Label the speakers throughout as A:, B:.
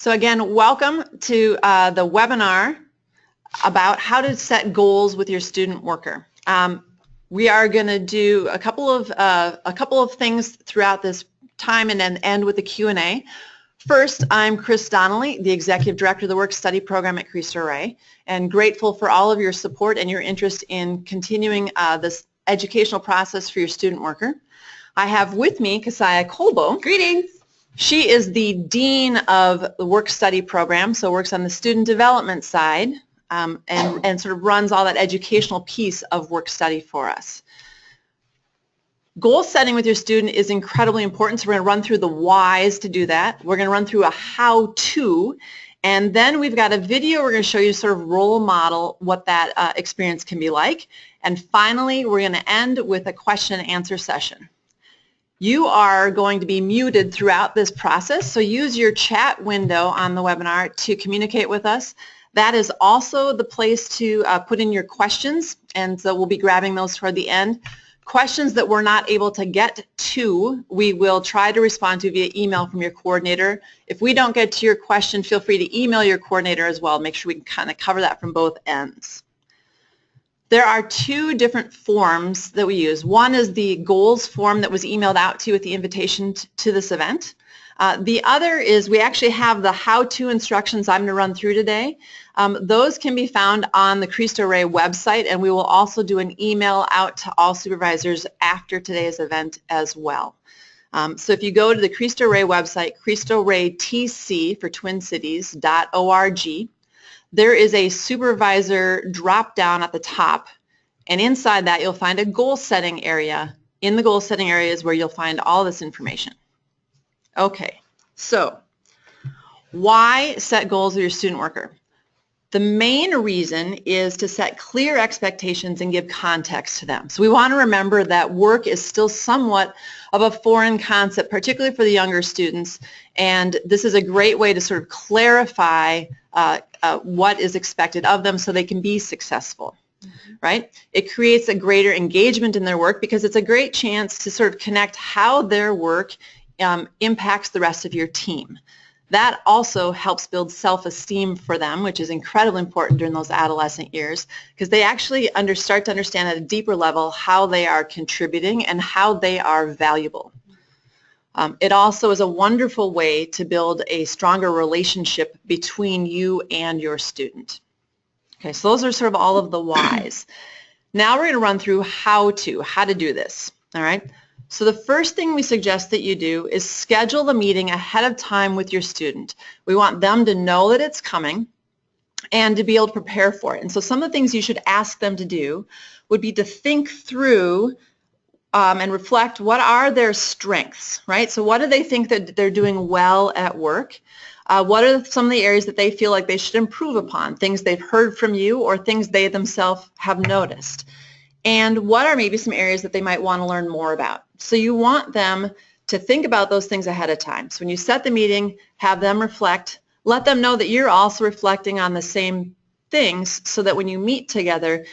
A: So again, welcome to the webinar about how to set goals with your student worker. We are going to do a couple of things throughout this time and then end with the Q&A. First, I'm Chris Donnelly, the Executive Director of the Work Study Program at Cristo Rey, and grateful for all of your support and your interest in continuing this educational process for your student worker. I have with me Keziah Colbo.
B: Greetings.
A: She is the Dean of the Work Study Program, so works on the student development side and sort of runs all that educational piece of work study for us. Goal setting with your student is incredibly important, so we're going to run through the whys to do that. We're going to run through a how-to, and then we've got a video we're going to show you sort of role model what that experience can be like. And finally, we're going to end with a question and answer session. You are going to be muted throughout this process, so use your chat window on the webinar to communicate with us. That is also the place to put in your questions, and so we'll be grabbing those toward the end. Questions that we're not able to get to, we will try to respond to via email from your coordinator. If we don't get to your question, feel free to email your coordinator as well. Make sure we can kind of cover that from both ends. There are two different forms that we use. One is the goals form that was emailed out to you with the invitation to this event. The other is we actually have the how-to instructions I'm going to run through today. Those can be found on the Cristo Rey website, and we will also do an email out to all supervisors after today's event as well. So if you go to the Cristo Rey website, CristoReyTC for TwinCities.org, there is a supervisor drop-down at the top, and inside that you'll find a goal setting area. In the goal setting area is where you'll find all this information. Okay, so why set goals with your student worker? The main reason is to set clear expectations and give context to them. So we want to remember that work is still somewhat of a foreign concept, particularly for the younger students, and this is a great way to sort of clarify what is expected of them so they can be successful, right? It creates a greater engagement in their work because it's a great chance to sort of connect how their work impacts the rest of your team. That also helps build self-esteem for them, which is incredibly important during those adolescent years because they actually start to understand at a deeper level how they are contributing and how they are valuable. It also is a wonderful way to build a stronger relationship between you and your student. Okay, so those are sort of all of the whys. Now we're going to run through how to do this, all right? So the first thing we suggest that you do is schedule the meeting ahead of time with your student. We want them to know that it's coming and to be able to prepare for it. And so some of the things you should ask them to do would be to think through and reflect what are their strengths, right? So what do they think that they're doing well at work? What are some of the areas that they feel like they should improve upon, things they've heard from you or things they themselves have noticed? And what are maybe some areas that they might want to learn more about? So you want them to think about those things ahead of time. So when you set the meeting, have them reflect, let them know that you're also reflecting on the same things so that when you meet together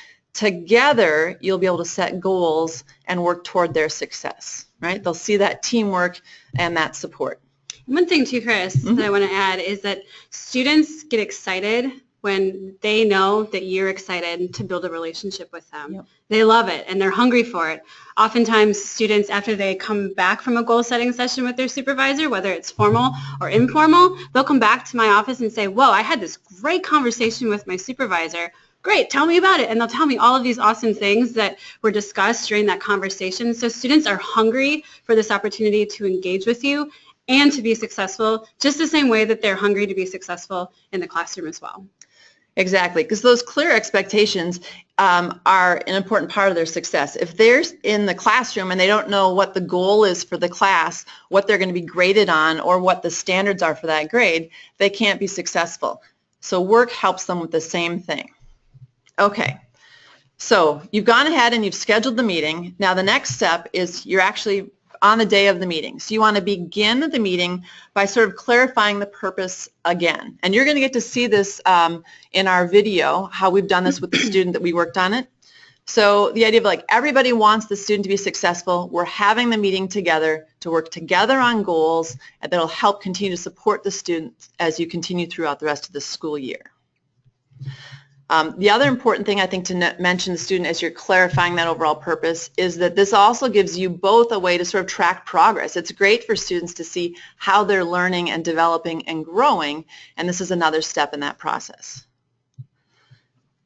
A: you'll be able to set goals and work toward their success, right? They'll see that teamwork and that support.
B: One thing too, Chris, that I want to add is that students get excited when they know that you're excited to build a relationship with them. Yep. They love it and they're hungry for it. Oftentimes students, after they come back from a goal setting session with their supervisor, whether it's formal or informal, they'll come back to my office and say, whoa, I had this great conversation with my supervisor. Great, tell me about it. And they'll tell me all of these awesome things that were discussed during that conversation. So students are hungry for this opportunity to engage with you and to be successful, just the same way that they're hungry to be successful in the classroom as well.
A: Exactly, because those clear expectations are an important part of their success. If they're in the classroom and they don't know what the goal is for the class, what they're going to be graded on, or what the standards are for that grade, they can't be successful. So work helps them with the same thing. Okay, so you've gone ahead and you've scheduled the meeting. Now the next step is you're actually on the day of the meeting. So you want to begin the meeting by sort of clarifying the purpose again. And you're going to get to see this in our video, how we've done this with the student that we worked on it. So the idea of like everybody wants the student to be successful. We're having the meeting together to work together on goals, and that'll help continue to support the students as you continue throughout the rest of the school year. The other important thing I think to mention to the student as you're clarifying that overall purpose is that this also gives you both a way to sort of track progress. It's great for students to see how they're learning and developing and growing, and this is another step in that process.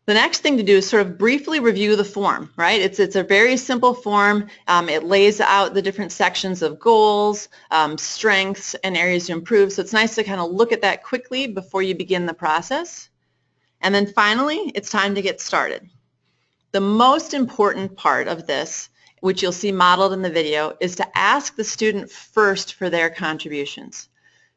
A: The next thing to do is sort of briefly review the form, right? It's a very simple form. It lays out the different sections of goals, strengths, and areas to improve. So it's nice to kind of look at that quickly before you begin the process. And then finally, it's time to get started. The most important part of this, which you'll see modeled in the video, is to ask the student first for their contributions.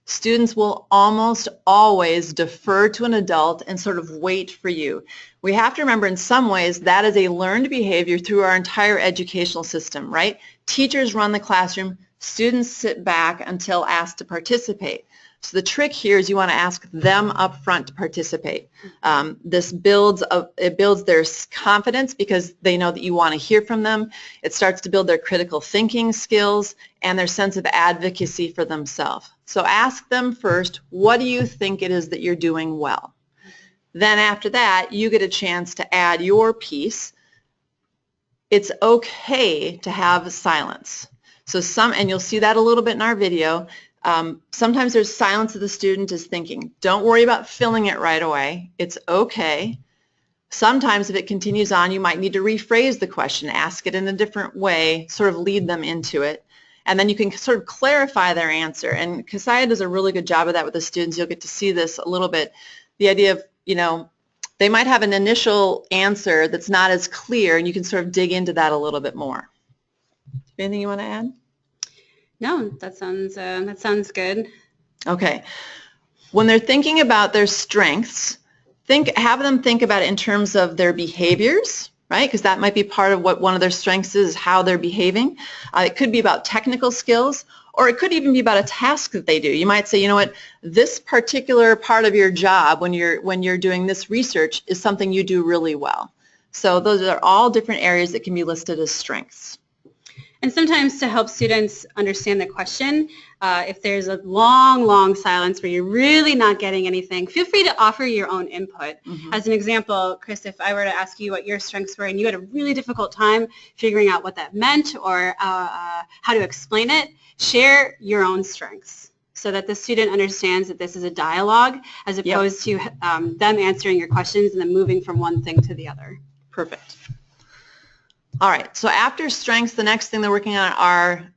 A: Students will almost always defer to an adult and sort of wait for you. We have to remember in some ways that is a learned behavior through our entire educational system, right? Teachers run the classroom, students sit back until asked to participate. So the trick here is you want to ask them up front to participate. This builds their confidence because they know that you want to hear from them. It starts to build their critical thinking skills and their sense of advocacy for themselves. So ask them first, what do you think it is that you're doing well? Then after that, you get a chance to add your piece. It's okay to have silence. So and you'll see that a little bit in our video. Sometimes there's silence that the student is thinking. Don't worry about filling it right away. It's okay. Sometimes if it continues on, you might need to rephrase the question, ask it in a different way, sort of lead them into it. And then you can sort of clarify their answer. And Keziah does a really good job of that with the students. You'll get to see this a little bit. The idea of, they might have an initial answer that's not as clear, and you can sort of dig into that a little bit more. Anything you want to add?
B: No, that sounds good.
A: Okay. When they're thinking about their strengths, have them think about it in terms of their behaviors, right? Because that might be part of what one of their strengths is, how they're behaving. It could be about technical skills, or it could even be about a task that they do. You might say, you know what, this particular part of your job when you're doing this research is something you do really well. So those are all different areas that can be listed as strengths.
B: And sometimes to help students understand the question, if there's a long silence where you're really not getting anything, feel free to offer your own input. Mm-hmm. As an example, Chris, if I were to ask you what your strengths were and you had a really difficult time figuring out what that meant or how to explain it, share your own strengths so that the student understands that this is a dialogue as opposed to them answering your questions and then moving from one thing to the other.
A: Perfect. All right, so after strengths, the next thing they're working on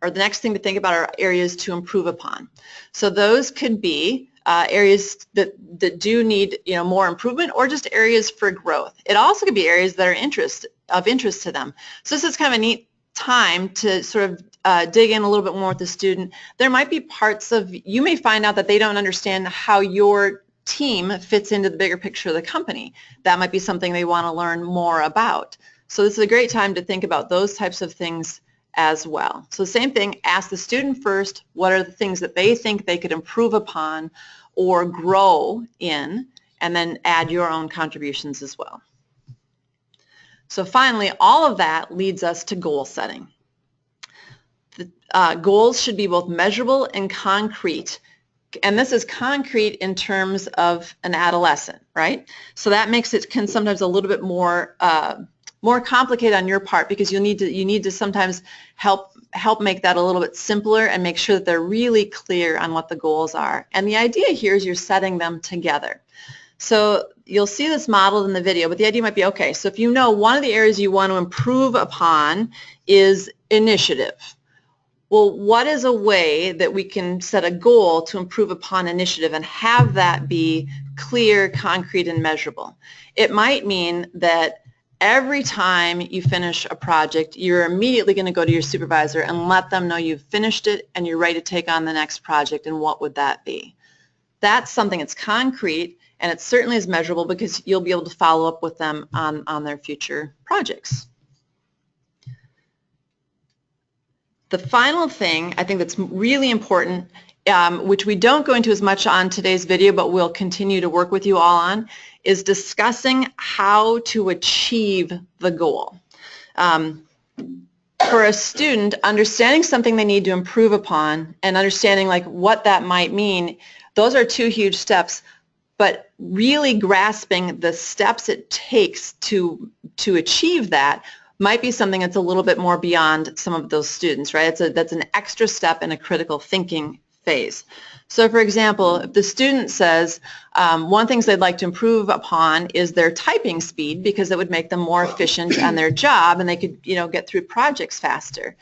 A: the next thing to think about are areas to improve upon. So those could be areas that do need more improvement, or just areas for growth. It also could be areas that are of interest to them. So this is kind of a neat time to sort of dig in a little bit more with the student. There might be parts you may find out that they don't understand how your team fits into the bigger picture of the company. That might be something they want to learn more about. So this is a great time to think about those types of things as well. So same thing, ask the student first, what are the things that they think they could improve upon or grow in, and then add your own contributions as well. So finally, all of that leads us to goal setting. The goals should be both measurable and concrete. And this is concrete in terms of an adolescent, right? So that makes it sometimes a little bit more complicated on your part, because you need to sometimes help make that a little bit simpler and make sure that they're really clear on what the goals are. And the idea here is you're setting them together. So you'll see this modeled in the video, but the idea might be, okay, so if you know one of the areas you want to improve upon is initiative. Well, what is a way that we can set a goal to improve upon initiative and have that be clear, concrete, and measurable? It might mean that every time you finish a project, you're immediately going to go to your supervisor and let them know you've finished it and you're ready to take on the next project, and what would that be? That's something that's concrete, and it certainly is measurable because you'll be able to follow up with them on their future projects. The final thing I think that's really important, which we don't go into as much on today's video, but we'll continue to work with you all on, is discussing how to achieve the goal. For a student, understanding something they need to improve upon and understanding like what that might mean, those are two huge steps. But really grasping the steps it takes to achieve that might be something that's a little bit more beyond some of those students, right? That's an extra step in a critical thinking phase. So for example, if the student says one thing they'd like to improve upon is their typing speed because it would make them more efficient on their job and they could, get through projects faster.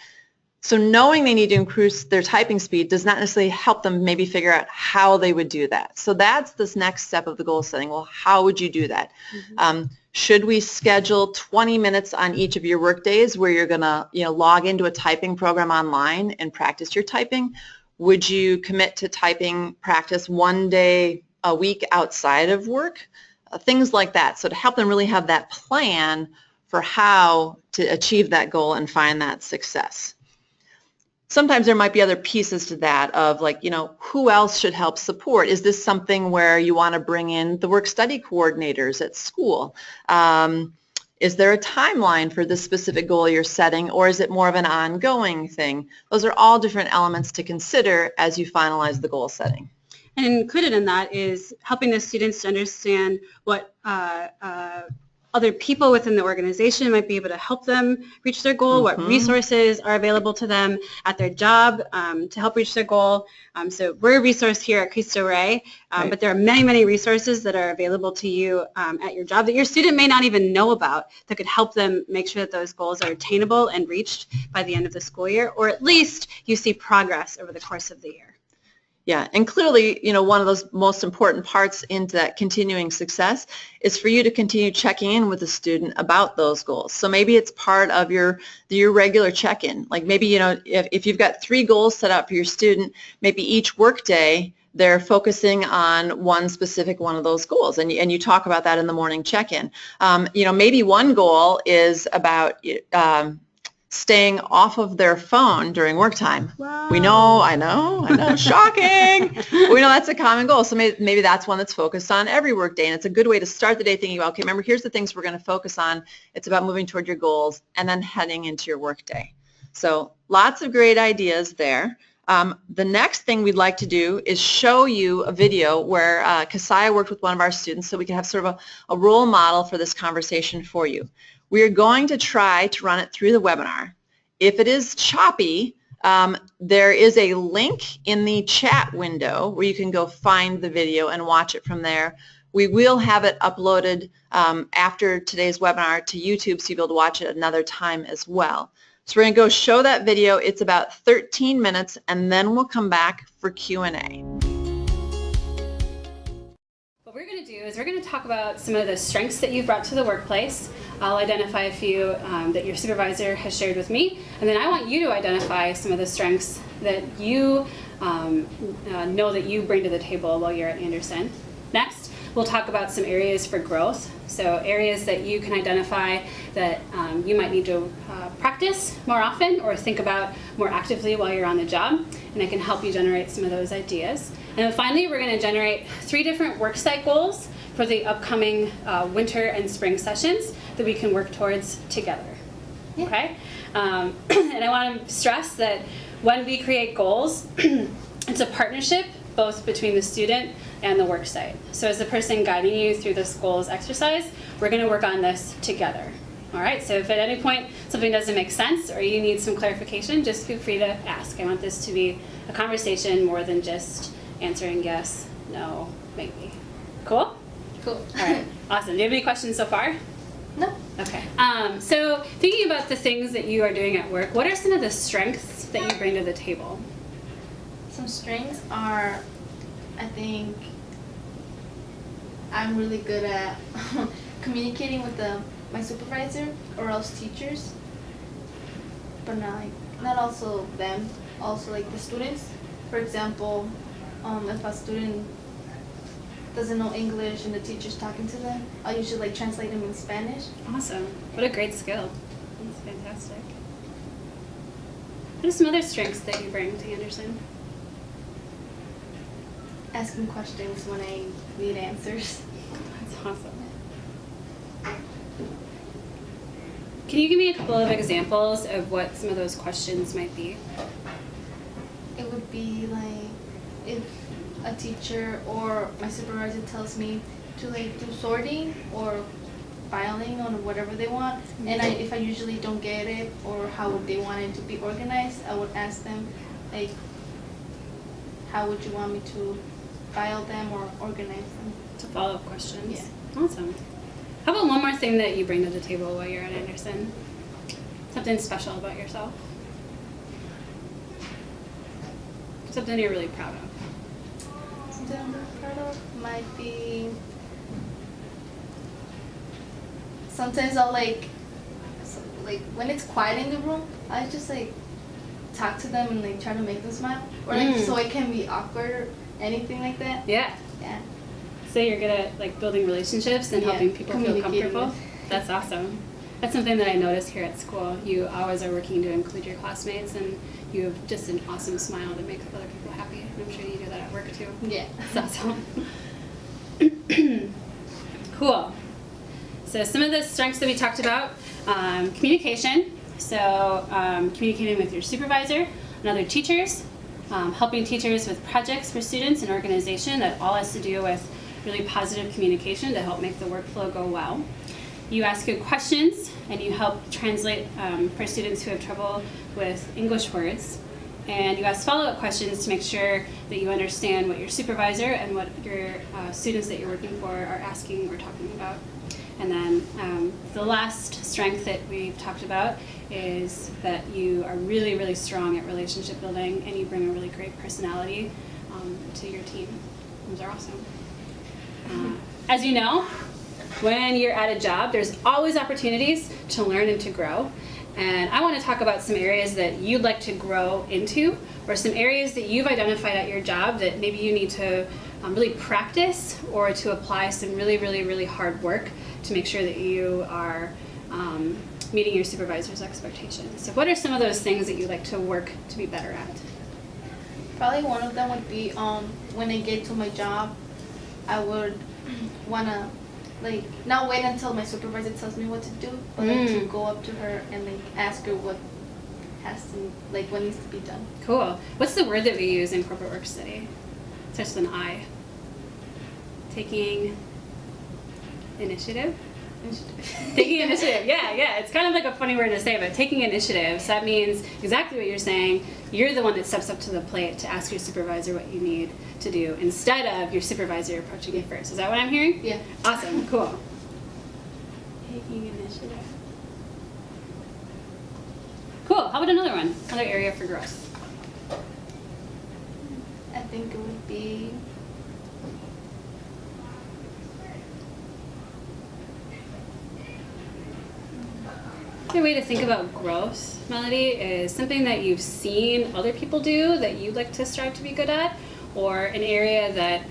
A: So knowing they need to increase their typing speed does not necessarily help them maybe figure out how they would do that. So that's this next step of the goal setting. Well, how would you do that? Mm-hmm. Should we schedule 20 minutes on each of your work days where you're going to log into a typing program online and practice your typing? Would you commit to typing practice one day a week outside of work? Things like that. So to help them really have that plan for how to achieve that goal and find that success. Sometimes there might be other pieces to that of like, who else should help support? Is this something where you want to bring in the work-study coordinators at school? Is there a timeline for this specific goal you're setting, or is it more of an ongoing thing? Those are all different elements to consider as you finalize the goal setting.
B: And included in that is helping the students to understand what other people within the organization might be able to help them reach their goal, what resources are available to them at their job to help reach their goal. So we're a resource here at Cristo Rey,
A: Right.
B: but there are many, many resources that are available to you at your job that your student may not even know about that could help them make sure that those goals are attainable and reached by the end of the school year, or at least you see progress over the course of the year.
A: Yeah, and clearly, one of those most important parts into that continuing success is for you to continue checking in with the student about those goals. So maybe it's part of your regular check-in. Like maybe, if you've got 3 goals set out for your student, maybe each work day they're focusing on one specific one of those goals, and you talk about that in the morning check-in. Maybe one goal is about staying off of their phone during work time.
B: Wow.
A: I know, shocking. We know that's a common goal, so maybe that's one that's focused on every work day, and it's a good way to start the day thinking about, okay, remember, here's the things we're going to focus on. It's about moving toward your goals and then heading into your work day. So lots of great ideas there. The next thing we'd like to do is show you a video where Kasaya worked with one of our students so we can have sort of a role model for this conversation for you. We are going to try to run it through the webinar. If it is choppy, there is a link in the chat window where you can go find the video and watch it from there. We will have it uploaded after today's webinar to YouTube, so you'll be able to watch it another time as well. So we're going to go show that video. It's about 13 minutes, and then we'll come back for Q&A.
B: What we're going to do is we're going to talk about some of the strengths that you've brought to the workplace. I'll identify a few that your supervisor has shared with me, and then I want you to identify some of the strengths that you know that you bring to the table while you're at Anderson. Next, we'll talk about some areas for growth, so areas that you can identify that you might need to practice more often or think about more actively while you're on the job, and I can help you generate some of those ideas. And then finally, we're going to generate 3 different worksite goals for the upcoming winter and spring sessions that we can work towards together. Yeah. Okay? And I want to stress that when we create goals, it's a partnership both between the student and the work site. So as the person guiding you through this goals exercise, we're going to work on this together. All right, so if at any point something doesn't make sense or you need some clarification, just feel free to ask. I want this to be a conversation more than just answering yes, no, maybe. Cool?
C: Cool.
B: All right, awesome. Do you have any questions so far?
C: No.
B: Okay. So thinking about the things that you are doing at work, what are some of the strengths that you bring to the table?
C: Some strengths are, I think, I'm really good at communicating with my supervisor or else teachers, but not also them, also like the students. For example, if a student doesn't know English and the teacher's talking to them, I'll usually translate them in Spanish.
B: Awesome. What a great skill. That's fantastic. What are some other strengths that you bring to Anderson?
C: Asking questions when I need answers.
B: That's awesome. Can you give me a couple of examples of what some of those questions might be?
C: It would be like if a teacher or my supervisor tells me to like do sorting or filing on whatever they want, and if I usually don't get it or how they want it to be organized, I would ask them like, how would you want me to file them or organize them?
B: So follow-up questions.
C: Yeah.
B: Awesome. How about one more thing that you bring to the table while you're at Anderson? Something special about yourself? Something you're really proud of?
C: Something I'm really proud of might be sometimes I'll like when it's quiet in the room, I just like talk to them and like try to make them smile, or like so it can be awkward or anything like that.
B: Yeah.
C: Yeah.
B: So you're good at like building relationships and helping people feel comfortable? That's awesome. That's something that I notice here at school. You always are working to include your classmates, and you have just an awesome smile that makes other people happy. And I'm sure you do that at work too.
C: Yeah.
B: That's awesome. Cool. So some of the strengths that we talked about, communication. So communicating with your supervisor and other teachers, helping teachers with projects for students and organization. That all has to do with really positive communication to help make the workflow go well. You ask good questions, and you help translate for students who have trouble with English words. And you ask follow-up questions to make sure that you understand what your supervisor and what your students that you're working for are asking or talking about. And then the last strength that we've talked about is that you are really, really strong at relationship building, and you bring a really great personality to your team. Those are awesome. As you know, when you're at a job, there's always opportunities to learn and to grow. And I want to talk about some areas that you'd like to grow into, or some areas that you've identified at your job that maybe you need to really practice, or to apply some really, really, really hard work to make sure that you are meeting your supervisor's expectations. So what are some of those things that you'd like to work to be better at?
C: Probably one of them would be when I get to my job, I would want to like not wait until my supervisor tells me what to do, but like to go up to her and like ask her what needs to be done.
B: Cool. What's the word that we use in corporate work study? It starts with an I. Taking initiative? Taking initiative, yeah. It's kind of like a funny word to say, but taking initiative. So that means exactly what you're saying. You're the one that steps up to the plate to ask your supervisor what you need to do, instead of your supervisor approaching you first. Is that what I'm hearing?
C: Yeah.
B: Awesome, cool. Taking initiative. Cool, how about another one? Another area for growth.
C: I think it would be
B: Another way to think about growth, Melody, is something that you've seen other people do that you'd like to strive to be good at, or an area that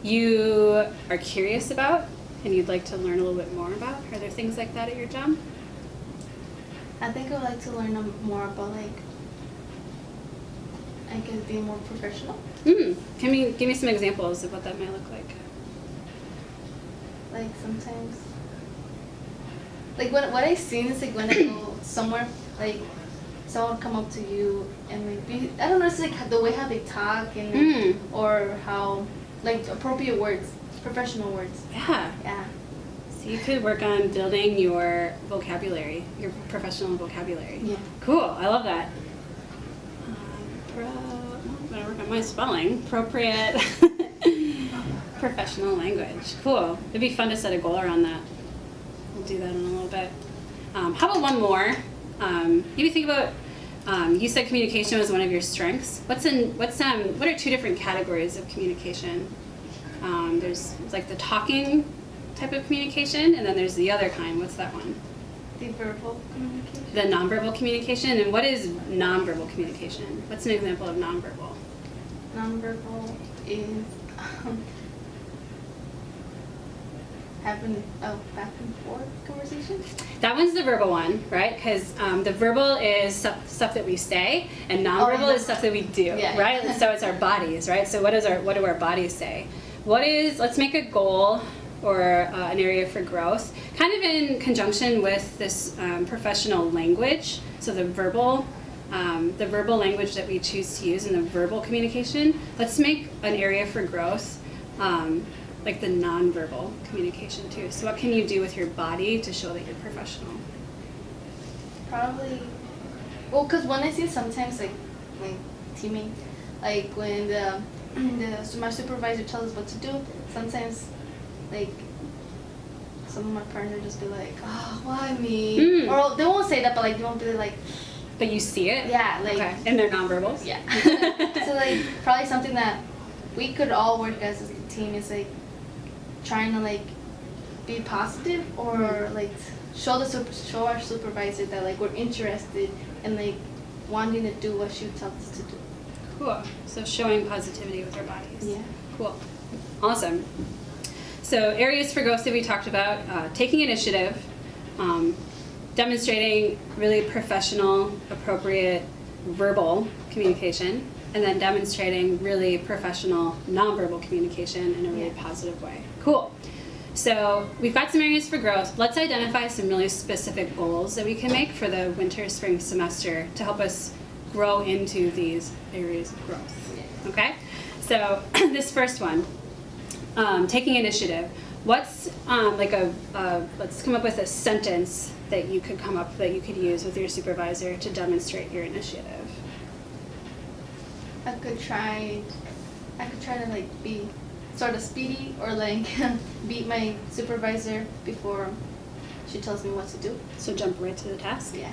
B: you are curious about and you'd like to learn a little bit more about. Are there things like that at your job?
C: I think I would like to learn more about being more professional.
B: Give me some examples of what that might look like.
C: Like sometimes, like what I've seen is like when I go somewhere, like someone come up to you and like I don't know, it's like the way how they talk and or how like appropriate words, professional words.
B: Yeah. So you could work on building your vocabulary, your professional vocabulary.
C: Yeah.
B: Cool. I love that. I'm gonna work on my spelling. Appropriate professional language. Cool. It'd be fun to set a goal around that. We'll do that in a little bit. How about one more? Maybe think about. You said communication was one of your strengths. What are two different categories of communication? There's like the talking type of communication, and then there's the other kind. What's that one?
C: The verbal communication.
B: The nonverbal communication. And what is nonverbal communication? What's an example of nonverbal?
C: Nonverbal is having a back and forth conversation.
B: That one's the verbal one, right? Because the verbal is stuff that we say, and nonverbal is stuff that we do, right? So it's our bodies, right? So what do our bodies say? Let's make a goal or an area for growth, kind of in conjunction with this professional language. So the verbal language that we choose to use in the verbal communication. Let's make an area for growth like the nonverbal communication too. So what can you do with your body to show that you're professional?
C: Probably, well, because when I see sometimes like teaming, like when my supervisor tells us what to do, sometimes like some of my partners just be like, oh, why me? Or they won't say that, but like they won't be like.
B: But you see it?
C: Yeah, like.
B: Okay. And they're nonverbals?
C: Yeah. So like probably something that we could all work as a team is like trying to like be positive or like show our supervisor that like we're interested and like wanting to do what she tells us to do.
B: Cool. So showing positivity with our bodies.
C: Yeah.
B: Cool. Awesome. So areas for growth that we talked about, taking initiative, demonstrating really professional, appropriate verbal communication, and then demonstrating really professional nonverbal communication in a really positive way. Cool. So we've got some areas for growth. Let's identify some really specific goals that we can make for the winter, spring semester to help us grow into these areas of growth. Okay? So this first one, taking initiative. What's let's come up with a sentence that you could use with your supervisor to demonstrate your initiative.
C: I could try to like be sort of speedy or like beat my supervisor before she tells me what to do.
B: So jump right to the task?
C: Yeah.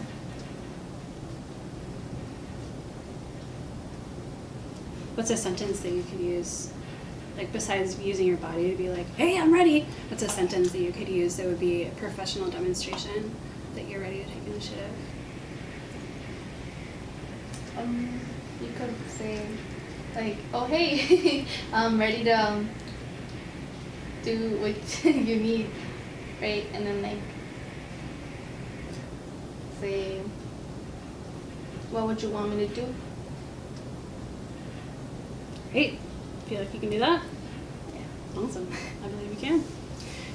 B: What's a sentence that you could use, like besides using your body to be like, hey, I'm ready? What's a sentence that you could use that would be a professional demonstration that you're ready to take initiative?
C: You could say like, oh hey, I'm ready to do what you need, right? And then like say, what would you want me to do?
B: Great. Feel like you can do that? Yeah. Awesome. I believe you can.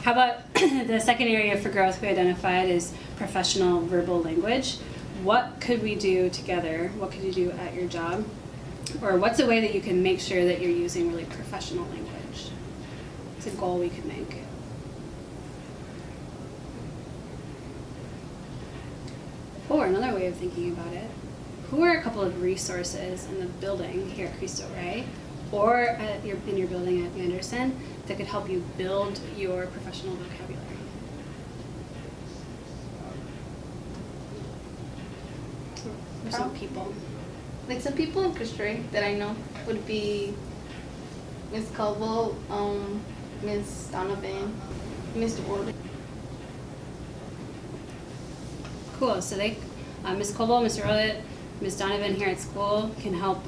B: How about the second area for growth we identified is professional verbal language. What could we do together? What could you do at your job? Or what's a way that you can make sure that you're using really professional language? It's a goal we could make. Or another way of thinking about it, who are a couple of resources in the building here at Cristo Rey or in your building at Anderson that could help you build your professional vocabulary? Or some people.
C: Like some people in Cristo Rey that I know would be Miss Caldwell, Miss Donovan, Mr. Orley.
B: Cool. So they, Miss Caldwell, Mr. Orlett, Miss Donovan here at school can help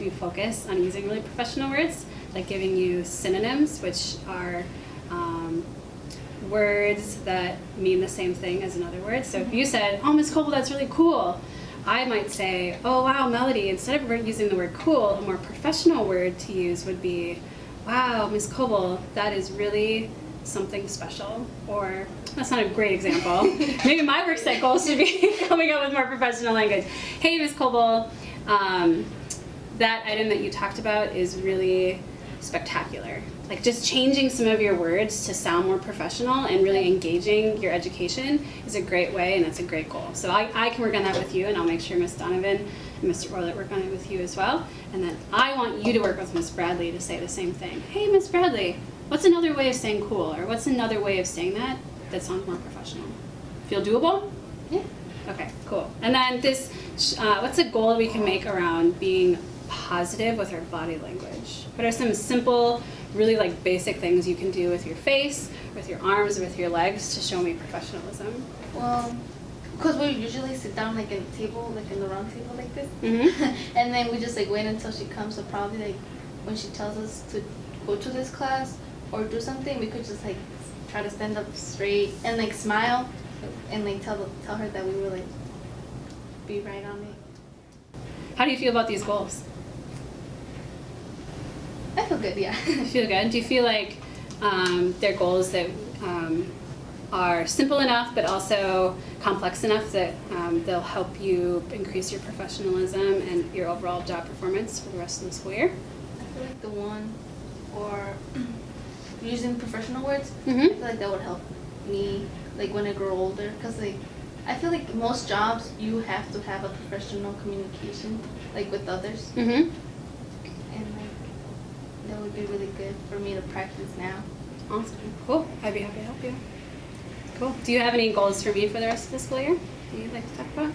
B: you focus on using really professional words, like giving you synonyms, which are words that mean the same thing as another word. So if you said, oh, Miss Caldwell, that's really cool, I might say, oh, wow, Melody, instead of using the word cool, a more professional word to use would be, wow, Miss Caldwell, that is really something special. Or, that's not a great example. Maybe my work cycle should be coming up with more professional language. Hey, Miss Caldwell, that item that you talked about is really spectacular. Like just changing some of your words to sound more professional and really engaging your education is a great way, and it's a great goal. So I can work on that with you, and I'll make sure Miss Donovan and Mr. Orlett work on it with you as well. And then I want you to work with Miss Bradley to say the same thing. Hey, Miss Bradley, what's another way of saying cool? Or what's another way of saying that sounds more professional? Feel doable?
C: Yeah.
B: Okay, cool. And then this, what's a goal we can make around being positive with our body language? What are some simple, really like basic things you can do with your face, with your arms, with your legs to show me professionalism?
C: Well, because we usually sit down like in a table, like in the round table like this, and then we just like wait until she comes. So probably like when she tells us to go to this class or do something, we could just like try to stand up straight and like smile and like tell her that we will like be right on it.
B: How do you feel about these goals?
C: I feel good, yeah.
B: You feel good? Do you feel like They're goals that are simple enough but also complex enough that they'll help you increase your professionalism and your overall job performance for the rest of the school year.
C: I feel like the one, or using professional words, I
B: Mm-hmm.
C: feel like that would help me, like when I grow older, because like I feel like most jobs you have to have a professional communication, like with others,
B: Mm-hmm.
C: and like that would be really good for me to practice now.
B: Awesome. Cool. I'd be happy to help you. Cool. Do you have any goals for me for the rest of the school year that you'd like to talk about?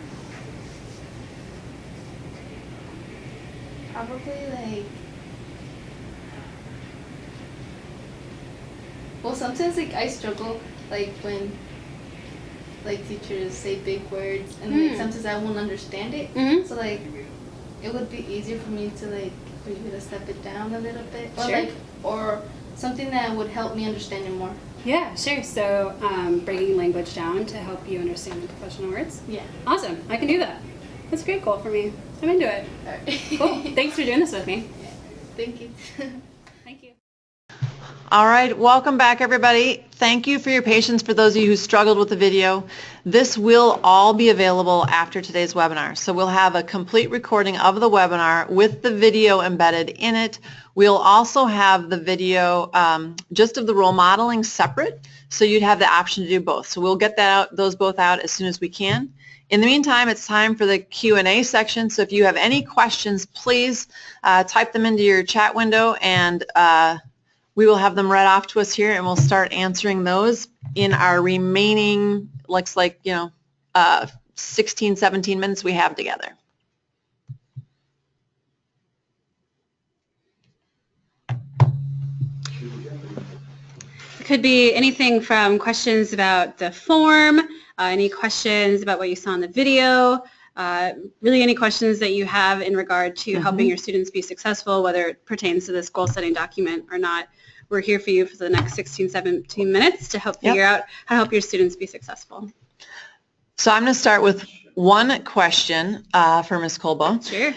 C: Probably like, well, sometimes like I struggle like when like teachers say big words and like sometimes I won't understand it.
B: Mm-hmm.
C: So like it would be easier for me to like maybe to step it down a little bit, or
B: Sure.
C: like or something that would help me understand it more.
B: Yeah, sure. So breaking language down to help you understand the professional words.
C: Yeah.
B: Awesome. I can do that. That's a great goal for me. I'm into it.
C: All right.
B: Cool. Thanks for doing this with me.
C: Thank you.
B: Thank you.
A: All right, welcome back everybody. Thank you for your patience for those of you who struggled with the video. This will all be available after today's webinar. So we'll have a complete recording of the webinar with the video embedded in it. We'll also have the video just of the role modeling separate, so you'd have the option to do both. So we'll get those both out as soon as we can. In the meantime, it's time for the Q&A section. So if you have any questions, please type them into your chat window, and we will have them read off to us here, and we'll start answering those in our remaining, looks like, 16, 17 minutes we have together.
B: It could be anything from questions about the form, any questions about what you saw in the video, really any questions that you have in regard to helping your students be successful, whether it pertains to this goal-setting document or not. We're here for you for the next 16, 17 minutes to help figure out how to help your students be successful.
A: So I'm going to start with one question for Ms. Colbo.
B: Sure.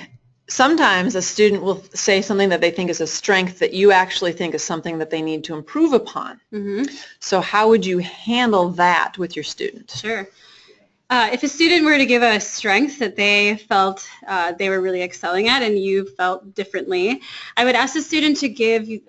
A: Sometimes a student will say something that they think is a strength that you actually think is something that they need to improve upon.
B: Mm-hmm.
A: So how would you handle that with your student?
B: Sure. If a student were to give a strength that they felt they were really excelling at and you felt differently, I would ask the student to give you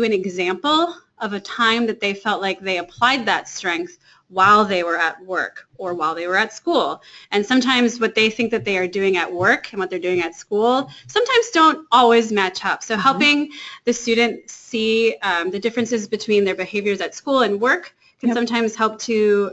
B: an example of a time that they felt like they applied that strength while they were at work or while they were at school. And sometimes what they think that they are doing at work and what they're doing at school sometimes don't always match up. So helping the student see the differences between their behaviors at school and work can sometimes help to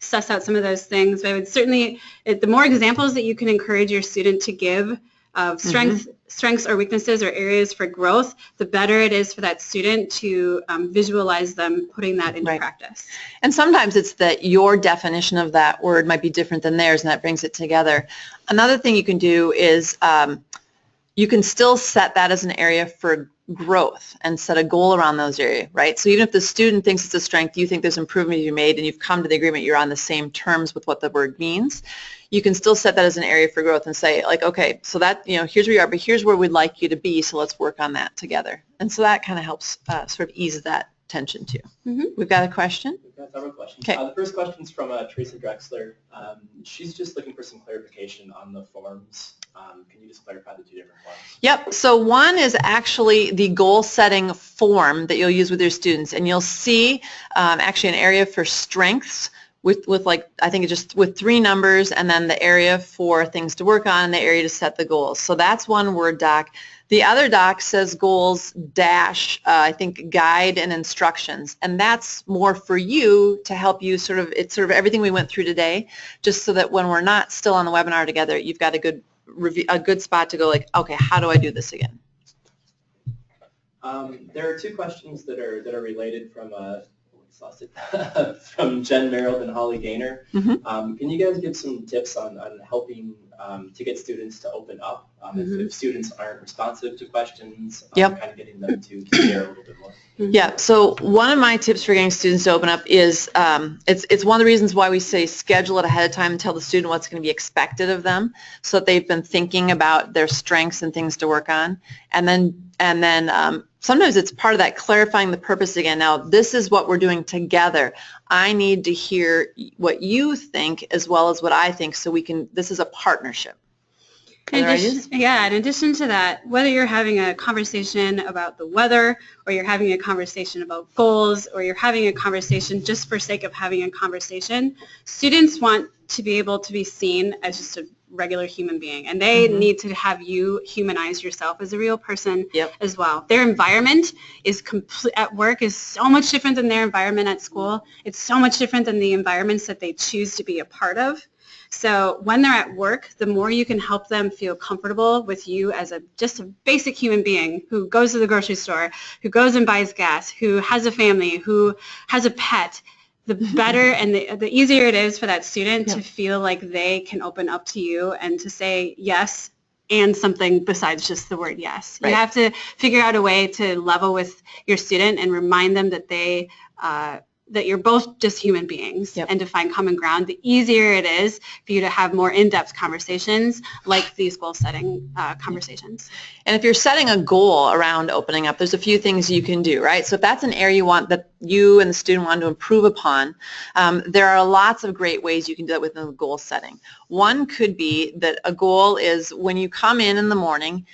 B: suss out some of those things. But I would certainly, the more examples that you can encourage your student to give of strengths or weaknesses or areas for growth, the better it is for that student to visualize them putting that into practice.
A: And sometimes it's that your definition of that word might be different than theirs, and that brings it together. Another thing you can do is you can still set that as an area for growth and set a goal around those areas, right? So even if the student thinks it's a strength, you think there's improvement you made, and you've come to the agreement you're on the same terms with what the word means, you can still set that as an area for growth and say, like, okay, so that, here's where you are, but here's where we'd like you to be, so let's work on that together. And so that kind of helps sort of ease that tension too. We've got a question?
D: We've got several questions.
A: Okay.
D: The first question is from Teresa Drexler. She's just looking for some clarification on the forms. Can you just clarify the two different forms?
A: Yep. So one is actually the goal setting form that you'll use with your students, and you'll see actually an area for strengths with like, I think it's just with 3 numbers, and then the area for things to work on and the area to set the goals. So that's one Word doc. The other doc says goals dash, I think, guide and instructions, and that's more for you to help you sort of, it's sort of everything we went through today, just so that when we're not still on the webinar together, you've got a good review, a good spot to go like, okay, how do I do this again?
D: There are 2 questions that are related from from Jen Merrill and Holly Gaynor. Can you guys give some tips on helping to get students to open up. If students aren't responsive to questions,
A: Yep.
D: kind of getting them to share a little bit more.
A: Yeah, so one of my tips for getting students to open up is, it's one of the reasons why we say schedule it ahead of time and tell the student what's going to be expected of them, so that they've been thinking about their strengths and things to work on. And then sometimes it's part of that clarifying the purpose again. Now, this is what we're doing together. I need to hear what you think as well as what I think, so this is a partnership.
B: In addition to that, whether you're having a conversation about the weather, or you're having a conversation about goals, or you're having a conversation just for sake of having a conversation, students want to be able to be seen as just a regular human being, and they need to have you humanize yourself as a real person as well. Their environment at work is so much different than their environment at school. It's so much different than the environments that they choose to be a part of. So when they're at work, the more you can help them feel comfortable with you as just a basic human being who goes to the grocery store, who goes and buys gas, who has a family, who has a pet, the better and the easier it is for that student to feel like they can open up to you and to say yes and something besides just the word yes.
A: Right.
B: You have to figure out a way to level with your student and remind them that that you're both just human beings and to find common ground. The easier it is for you to have more in-depth conversations like these goal-setting conversations.
A: And if you're setting a goal around opening up, there's a few things you can do, right? So if that's an area you want that you and the student want to improve upon, there are lots of great ways you can do that within the goal setting. One could be that a goal is when you come in the morning,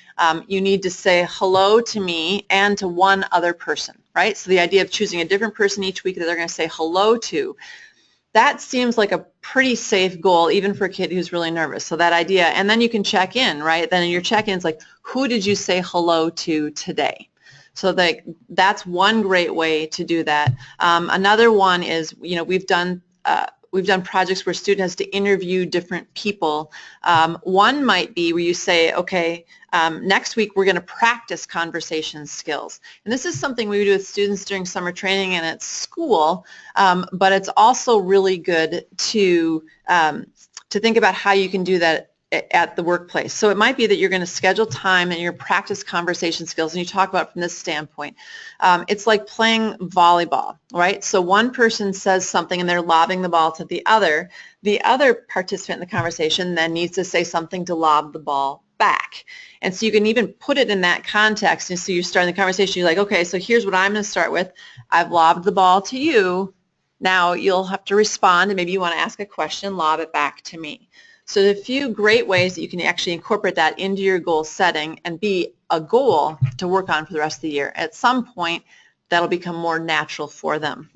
A: you need to say hello to me and to one other person, right? So the idea of choosing a different person each week that they're going to say hello to, that seems like a pretty safe goal even for a kid who's really nervous. So that idea, and then you can check in, right? Then in your check-ins, like, who did you say hello to today? So that's one great way to do that. Another one is, we've done projects where a student has to interview different people. One might be where you say, okay, next week we're going to practice conversation skills. And this is something we do with students during summer training and at school, but it's also really good to think about how you can do that at the workplace. So it might be that you're going to schedule time and you practice conversation skills, and you talk about it from this standpoint. It's like playing volleyball, right? So one person says something and they're lobbing the ball to the other. The other participant in the conversation then needs to say something to lob the ball back. And so you can even put it in that context. And so you're starting the conversation, you're like, okay, so here's what I'm going to start with. I've lobbed the ball to you. Now you'll have to respond, and maybe you want to ask a question, lob it back to me. So there are a few great ways that you can actually incorporate that into your goal setting and be a goal to work on for the rest of the year. At some point, that'll become more natural for them.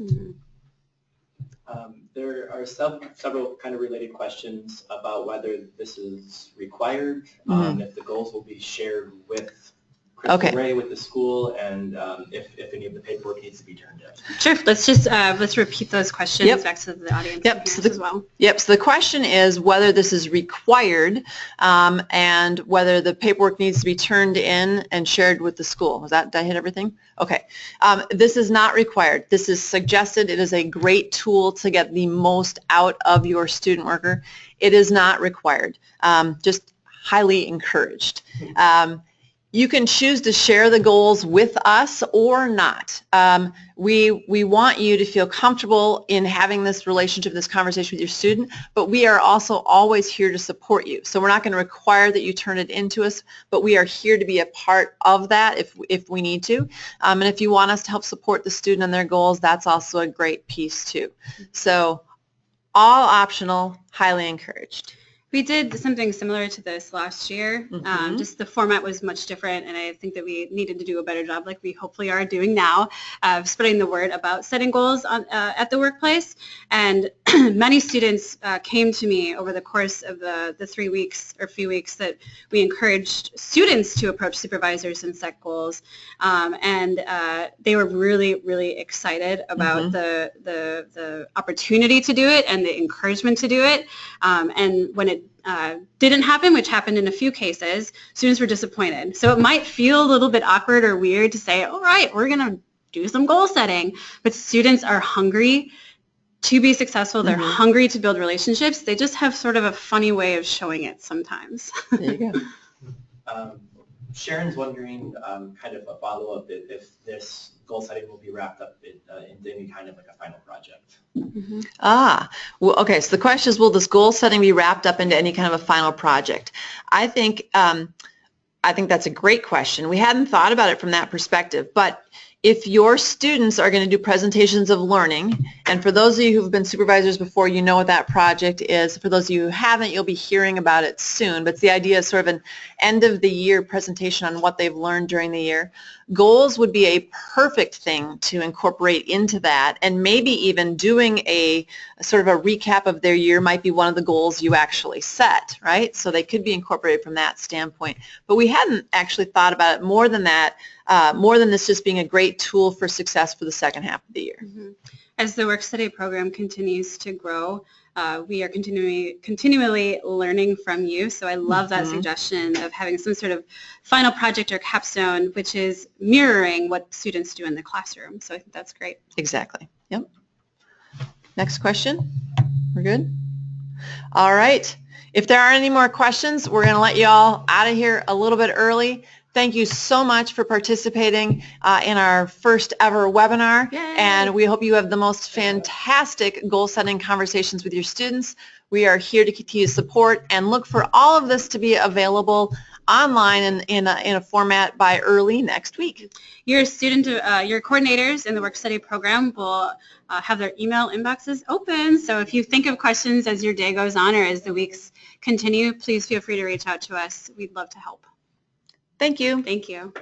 D: There are several kind of related questions about whether this is required, if the goals will be shared with Cristo Rey, with the school, and if any of the paperwork needs to be turned in.
B: Sure. Let's repeat those questions back to the audience as well.
A: So the question is whether this is required and whether the paperwork needs to be turned in and shared with the school. Did I hit everything? Okay. This is not required. This is suggested. It is a great tool to get the most out of your student worker. It is not required. Just highly encouraged. You can choose to share the goals with us or not. We want you to feel comfortable in having this relationship, this conversation with your student, but we are also always here to support you. So we're not going to require that you turn it into us, but we are here to be a part of that if we need to. And if you want us to help support the student and their goals, that's also a great piece too. So all optional, highly encouraged.
B: We did something similar to this last year. Just the format was much different, and I think that we needed to do a better job, like we hopefully are doing now, of spreading the word about setting goals at the workplace. And many students came to me over the course of the 3 weeks or few weeks that we encouraged students to approach supervisors and set goals. And they were really, really excited about the opportunity to do it and the encouragement to do it. And when it didn't happen, which happened in a few cases, students were disappointed. So it might feel a little bit awkward or weird to say, all right, we're going to do some goal setting, but students are hungry to be successful. They're hungry to build relationships. They just have sort of a funny way of showing it sometimes.
A: There you go.
D: Sharon's wondering, kind of a follow-up, if this goal setting will be wrapped up in any kind of like a final project.
A: Well, okay, so the question is, will this goal setting be wrapped up into any kind of a final project? I think that's a great question. We hadn't thought about it from that perspective, but if your students are going to do presentations of learning, and for those of you who've been supervisors before, you know what that project is. For those of you who haven't, you'll be hearing about it soon, but the idea is sort of an end of the year presentation on what they've learned during the year. Goals would be a perfect thing to incorporate into that, and maybe even doing a sort of a recap of their year might be one of the goals you actually set, right? So they could be incorporated from that standpoint. But we hadn't actually thought about it more than that, more than this just being a great tool for success for the second half of the year.
B: As the work study program continues to grow, we are continually learning from you. So I love that suggestion of having some sort of final project or capstone, which is mirroring what students do in the classroom. So I think that's great.
A: Exactly. Yep. Next question. We're good? All right. If there aren't any more questions, we're going to let you all out of here a little bit early. Thank you so much for participating in our first ever webinar.
B: Yay.
A: And we hope you have the most fantastic goal setting conversations with your students. We are here to continue to support and look for all of this to be available online and in a format by early next week.
B: Your your coordinators in the work study program will have their email inboxes open. So if you think of questions as your day goes on or as the weeks continue, please feel free to reach out to us. We'd love to help.
A: Thank you.
B: Thank you.